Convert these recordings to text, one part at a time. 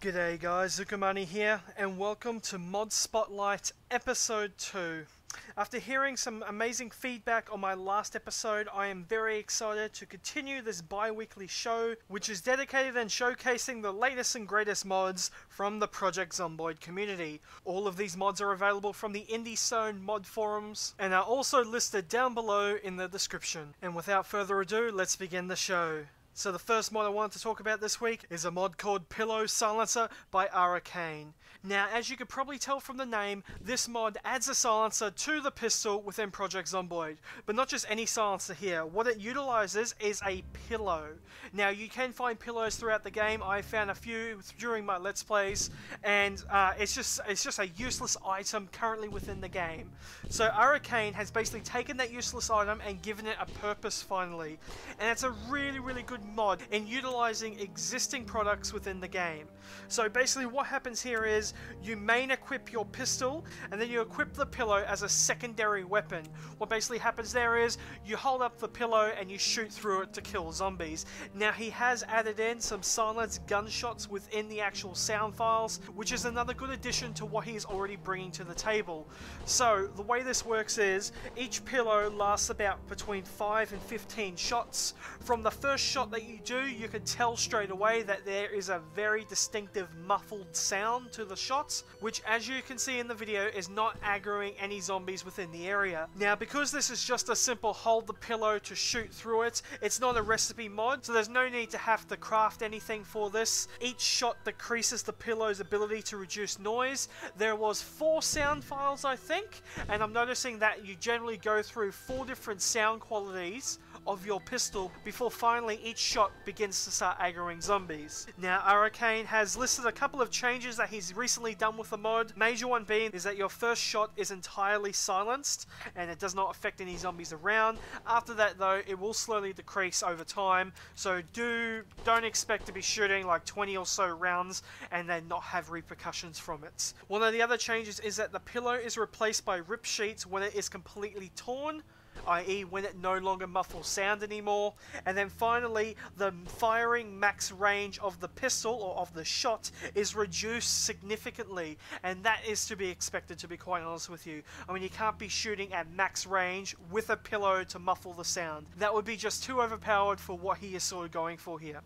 G'day guys, Zuckermoney here, and welcome to Mod Spotlight Episode 2. After hearing some amazing feedback on my last episode, I am very excited to continue this bi-weekly show, which is dedicated and showcasing the latest and greatest mods from the Project Zomboid community. All of these mods are available from the IndieStone mod forums, and are also listed down below in the description. And without further ado, let's begin the show. So the first mod I want to talk about this week is a mod called Pillowsilencer by Arcane. Now, as you could probably tell from the name, this mod adds a silencer to the pistol within Project Zomboid. But not just any silencer here. What it utilizes is a pillow. Now, you can find pillows throughout the game. I found a few during my Let's Plays, and it's just a useless item currently within the game. So Arcane has basically taken that useless item and given it a purpose finally. And it's a really good mod in utilizing existing products within the game. So basically what happens here is you main equip your pistol and then you equip the pillow as a secondary weapon. What basically happens there is you hold up the pillow and you shoot through it to kill zombies. Now he has added in some silenced gunshots within the actual sound files, which is another good addition to what he is already bringing to the table. So the way this works is each pillow lasts about between 5 and 15 shots. From the first shot that you do, you can tell straight away that there is a very distinctive muffled sound to the shots, which as you can see in the video is not aggroing any zombies within the area. Now because this is just a simple hold the pillow to shoot through it, it's not a recipe mod, so there's no need to have to craft anything for this. Each shot decreases the pillow's ability to reduce noise. There was 4 sound files I think, and I'm noticing that you generally go through 4 different sound qualities of your pistol before finally each shot begins to start aggroing zombies. Now Arcane has listed a couple of changes that he's recently done with the mod. Major one being is that your first shot is entirely silenced and it does not affect any zombies around. After that though, it will slowly decrease over time, so don't expect to be shooting like 20 or so rounds and then not have repercussions from it. One of the other changes is that the pillow is replaced by rip sheets when it is completely torn, i.e. when it no longer muffles sound anymore. And then finally, the firing max range of the pistol or of the shot is reduced significantly, and that is to be expected, to be quite honest with you. I mean, you can't be shooting at max range with a pillow to muffle the sound. That would be just too overpowered for what he is sort of going for here.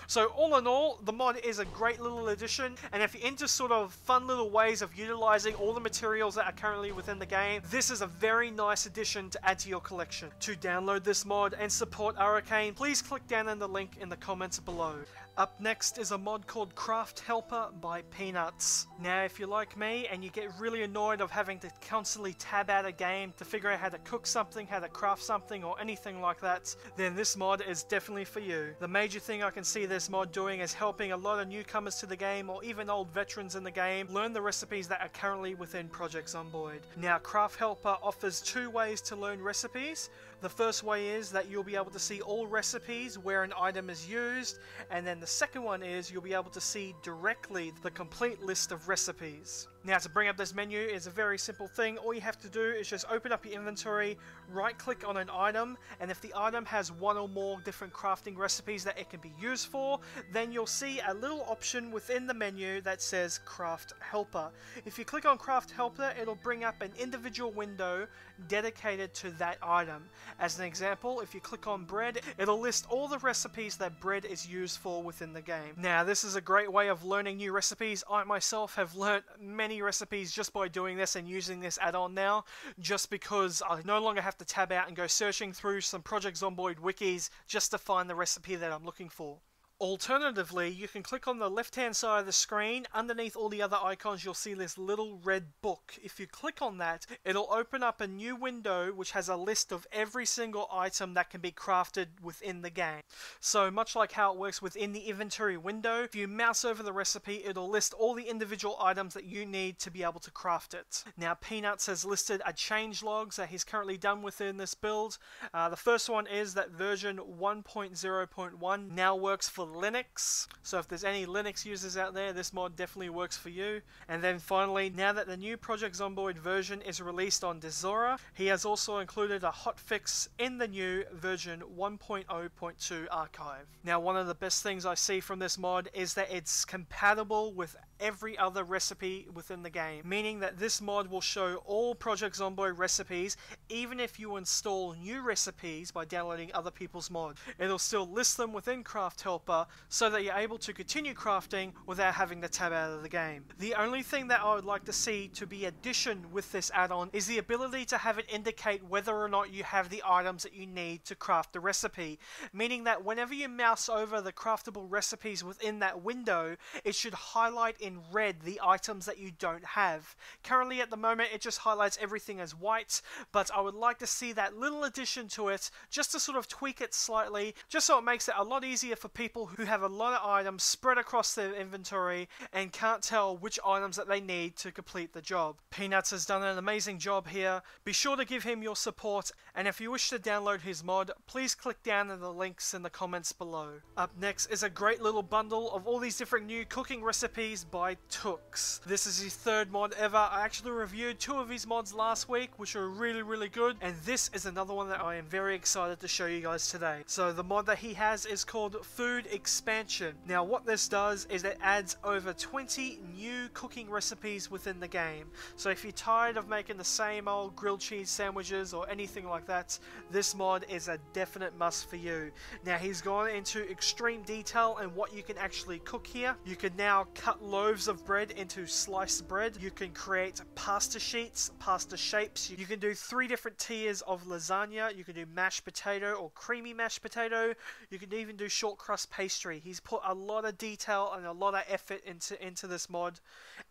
So all in all, the mod is a great little addition, and if you're into sort of fun little ways of utilizing all the materials that are currently within the game, this is a very nice addition to add to your collection. To download this mod and support Arcane, please click down in the link in the comments below. Up next is a mod called Craft Helper by Peanuts. Now if you're like me and you get really annoyed of having to constantly tab out a game to figure out how to cook something, how to craft something or anything like that, then this mod is definitely for you. The major thing I can see this mod doing is helping a lot of newcomers to the game or even old veterans in the game learn the recipes that are currently within Project Zomboid. Now Craft Helper offers 2 ways to learn recipes. The first way is that you'll be able to see all recipes where an item is used, and then the second one is you'll be able to see directly the complete list of recipes. Now to bring up this menu is a very simple thing. All you have to do is just open up your inventory, right click on an item, and if the item has 1 or more different crafting recipes that it can be used for, then you'll see a little option within the menu that says Craft Helper. If you click on Craft Helper, it'll bring up an individual window dedicated to that item. As an example, if you click on bread, it'll list all the recipes that bread is used for within the game. Now this is a great way of learning new recipes. I myself have learnt many recipes just by doing this and using this add-on now, just because I no longer have to tab out and go searching through some Project Zomboid wikis just to find the recipe that I'm looking for. Alternatively, you can click on the left-hand side of the screen. Underneath all the other icons, you'll see this little red book. If you click on that, it'll open up a new window which has a list of every single item that can be crafted within the game. So much like how it works within the inventory window, if you mouse over the recipe, it'll list all the individual items that you need to be able to craft it. Now, Peanuts has listed a change logs that he's currently done within this build. The first one is that version 1.0.1 now works for for Linux. So if there's any Linux users out there, this mod definitely works for you. And then finally, now that the new Project Zomboid version is released on Desora, he has also included a hotfix in the new version 1.0.2 archive. Now, one of the best things I see from this mod is that it's compatible with every other recipe within the game, meaning that this mod will show all Project Zomboid recipes even if you install new recipes by downloading other people's mod. It'll still list them within Craft Helper so that you're able to continue crafting without having to tab out of the game. The only thing that I would like to see to be addition with this add-on is the ability to have it indicate whether or not you have the items that you need to craft the recipe, meaning that whenever you mouse over the craftable recipes within that window, it should highlight in red the items that you don't have. Currently at the moment it just highlights everything as white, but I would like to see that little addition to it just to sort of tweak it slightly, just so it makes it a lot easier for people who have a lot of items spread across their inventory and can't tell which items that they need to complete the job. Peanuts has done an amazing job here. Be sure to give him your support, and if you wish to download his mod, please click down in the links in the comments below. Up next is a great little bundle of all these different new cooking recipes by Tux. This is his third mod ever. I actually reviewed 2 of his mods last week, which were really good, and this is another one that I am very excited to show you guys today. So the mod that he has is called Food Expansion. Now what this does is it adds over 20 new cooking recipes within the game. So if you're tired of making the same old grilled cheese sandwiches or anything like that, this mod is a definite must for you. Now he's gone into extreme detail in what you can actually cook here. You can now cut loaves of bread into sliced bread. You can create pasta sheets, pasta shapes. You can do 3 different tiers of lasagna. You can do mashed potato or creamy mashed potato. You can even do short crust pastry. He's put a lot of detail and a lot of effort into this mod,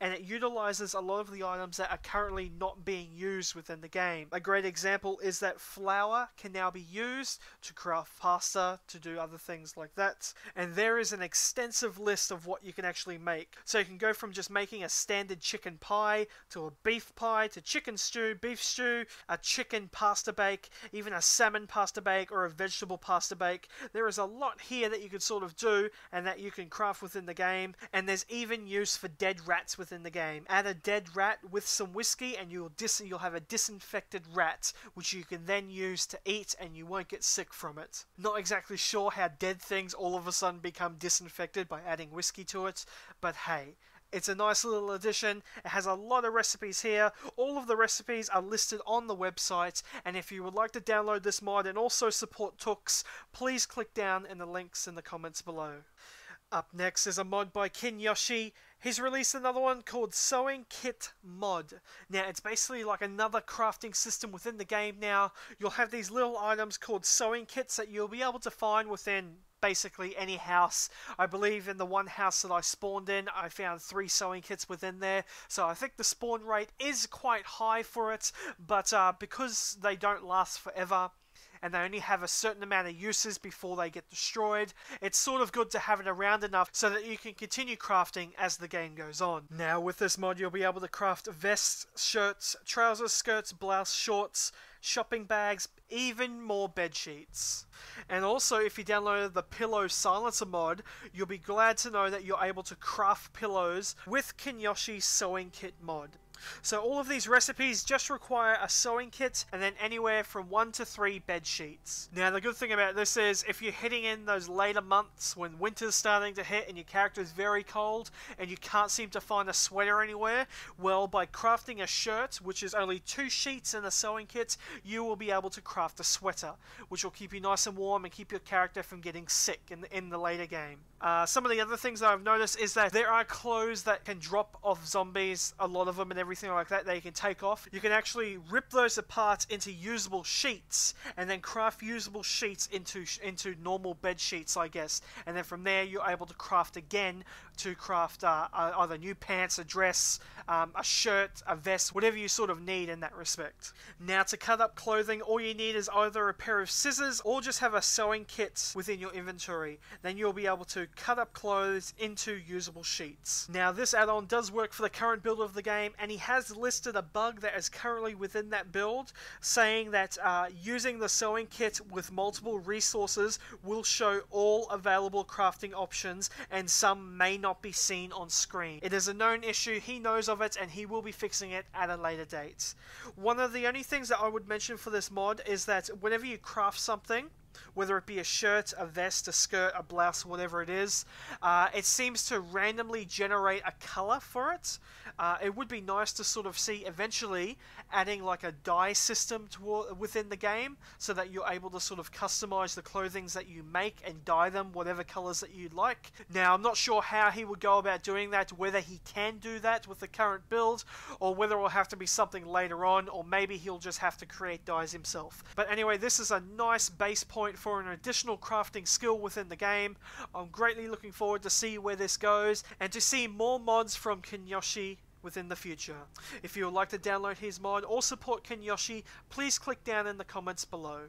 and it utilizes a lot of the items that are currently not being used within the game. A great example is that flour can now be used to craft pasta, to do other things like that, and there is an extensive list of what you can actually make. So you can go from just making a standard chicken pie to a beef pie to chicken stew, beef stew, a chicken pasta bake, even a salmon pasta bake or a vegetable pasta bake. There is a lot here that you can sort of do and that you can craft within the game, and there's even use for dead rats within the game. Add a dead rat with some whiskey and you'll have a disinfected rat which you can then use to eat and you won't get sick from it. Not exactly sure how dead things all of a sudden become disinfected by adding whiskey to it, but hey, it's a nice little addition. It has a lot of recipes here. All of the recipes are listed on the website, and if you would like to download this mod and also support Tux, please click down in the links in the comments below. Up next is a mod by Kinyoshi. He's released another one called Sewing Kit Mod. Now it's basically like another crafting system within the game now. You'll have these little items called sewing kits that you'll be able to find within basically any house. I believe in the one house that I spawned in, I found 3 sewing kits within there, so I think the spawn rate is quite high for it, but because they don't last forever and they only have a certain amount of uses before they get destroyed, it's sort of good to have it around enough so that you can continue crafting as the game goes on. Now with this mod you'll be able to craft vests, shirts, trousers, skirts, blouse, shorts, shopping bags, even more bed sheets. And also if you downloaded the Pillowsilencer Mod, you'll be glad to know that you're able to craft pillows with Kinyoshi's Sewing Kit Mod. So all of these recipes just require a sewing kit and then anywhere from 1 to 3 bed sheets. Now the good thing about this is if you're heading in those later months when winter's starting to hit and your character is very cold and you can't seem to find a sweater anywhere, well, by crafting a shirt, which is only 2 sheets in a sewing kit, you will be able to craft a sweater, which will keep you nice and warm and keep your character from getting sick in the later game. Some of the other things that I've noticed is that there are clothes that can drop off zombies, a lot of them, and everything like that you can take off. You can actually rip those apart into usable sheets and then craft usable sheets into normal bed sheets, I guess, and then from there you're able to craft again to craft either new pants, a dress, a shirt, a vest, whatever you sort of need in that respect. Now, to cut up clothing, all you need is either a pair of scissors or just have a sewing kit within your inventory. Then you'll be able to cut up clothes into usable sheets. Now, this add-on does work for the current build of the game, and he has listed a bug that is currently within that build, saying that using the sewing kit with multiple resources will show all available crafting options, and some may not be seen on screen. It is a known issue, he knows of it, and he will be fixing it at a later date. One of the only things that I would mention for this mod is that whenever you craft something, whether it be a shirt, a vest, a skirt, a blouse, whatever it is, it seems to randomly generate a color for it. It would be nice to sort of see eventually adding like a dye system within the game, so that you're able to sort of customize the clothing that you make and dye them whatever colors that you like. Now, I'm not sure how he would go about doing that, whether he can do that with the current build, or whether it will have to be something later on, or maybe he'll just have to create dyes himself. But anyway, this is a nice base point for an additional crafting skill within the game. I'm greatly looking forward to see where this goes, and to see more mods from Kenyoshi within the future. If you would like to download his mod or support Kenyoshi, please click down in the comments below.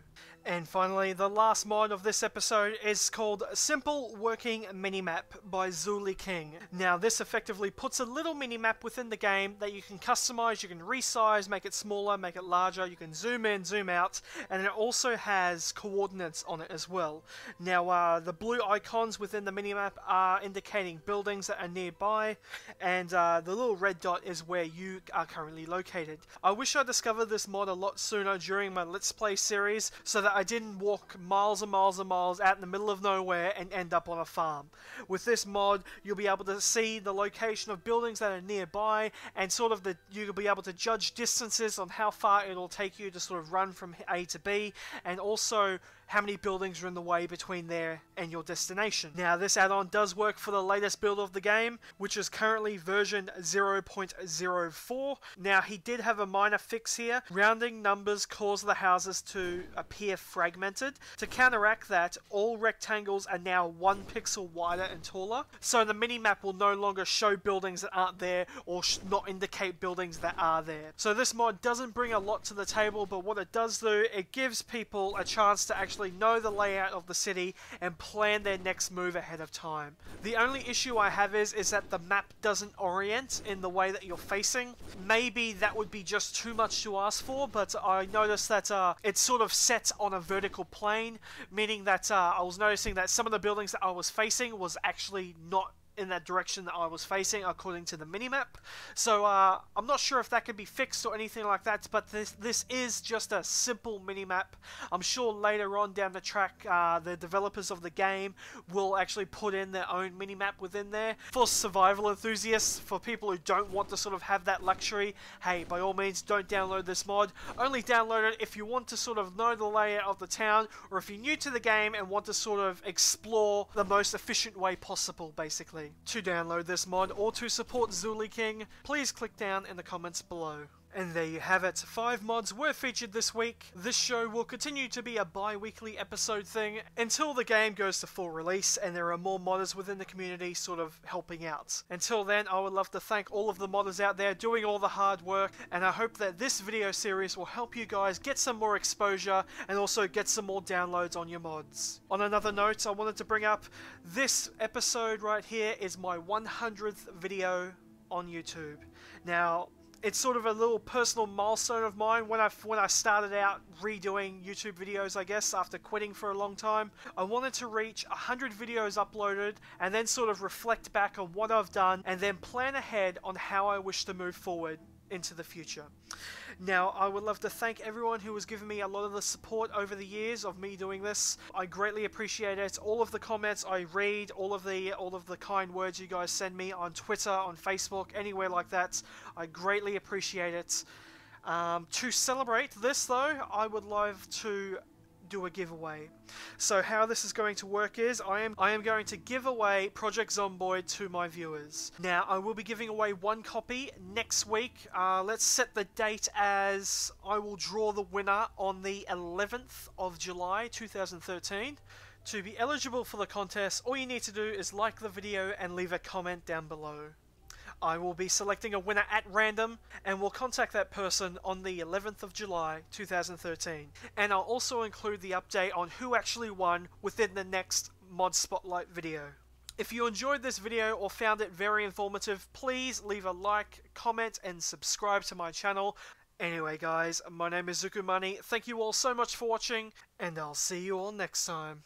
And finally, the last mod of this episode is called Simple Working Minimap by Zuli King. Now, this effectively puts a little minimap within the game that you can customize, you can resize, make it smaller, make it larger, you can zoom in, zoom out, and it also has coordinates on it as well. Now, the blue icons within the minimap are indicating buildings that are nearby, and the little red dot is where you are currently located. I wish I discovered this mod a lot sooner during my Let's Play series, so that I didn't walk miles and miles and miles out in the middle of nowhere and end up on a farm. With this mod, you'll be able to see the location of buildings that are nearby, and sort of you'll be able to judge distances on how far it'll take you to sort of run from A to B, and also how many buildings are in the way between there and your destination. Now, this add-on does work for the latest build of the game, which is currently version 0.04. Now, he did have a minor fix here. Rounding numbers cause the houses to appear fragmented. To counteract that, all rectangles are now 1 pixel wider and taller, so the minimap will no longer show buildings that aren't there, or not indicate buildings that are there. So this mod doesn't bring a lot to the table, but what it does do, it gives people a chance to actually know the layout of the city and plan their next move ahead of time. The only issue I have is that the map doesn't orient in the way that you're facing. Maybe that would be just too much to ask for, but I noticed that it's sort of set on a vertical plane, meaning that I was noticing that some of the buildings that I was facing was actually not in that direction that I was facing according to the minimap. So I'm not sure if that can be fixed or anything like that, but this is just a simple minimap. I'm sure later on down the track the developers of the game will actually put in their own minimap within there. For survival enthusiasts, for people who don't want to sort of have that luxury, hey, by all means don't download this mod. Only download it if you want to sort of know the layout of the town, or if you're new to the game and want to sort of explore the most efficient way possible, basically. To download this mod or to support Zuli King, please click down in the comments below. And there you have it. 5 mods were featured this week. This show will continue to be a bi-weekly episode thing until the game goes to full release and there are more modders within the community sort of helping out. Until then, I would love to thank all of the modders out there doing all the hard work, and I hope that this video series will help you guys get some more exposure and also get some more downloads on your mods. On another note, I wanted to bring up this episode right here is my 100th video on YouTube. Now, it's sort of a little personal milestone of mine. When I started out redoing YouTube videos, I guess, after quitting for a long time, I wanted to reach 100 videos uploaded and then sort of reflect back on what I've done and then plan ahead on how I wish to move forward into the future. Now, I would love to thank everyone who has given me a lot of the support over the years of me doing this. I greatly appreciate it. All of the comments I read, all of the kind words you guys send me on Twitter, on Facebook, anywhere like that. I greatly appreciate it. To celebrate this though, I would love to do a giveaway. So how this is going to work is I am going to give away Project Zomboid to my viewers. Now, I will be giving away 1 copy next week. Let's set the date as I will draw the winner on the 11th of July 2013. To be eligible for the contest, all you need to do is like the video and leave a comment down below. I will be selecting a winner at random and will contact that person on the 11th of July 2013. And I'll also include the update on who actually won within the next Mod Spotlight video. If you enjoyed this video or found it very informative, please leave a like, comment, and subscribe to my channel. Anyway guys, my name is Zukumani, thank you all so much for watching, and I'll see you all next time.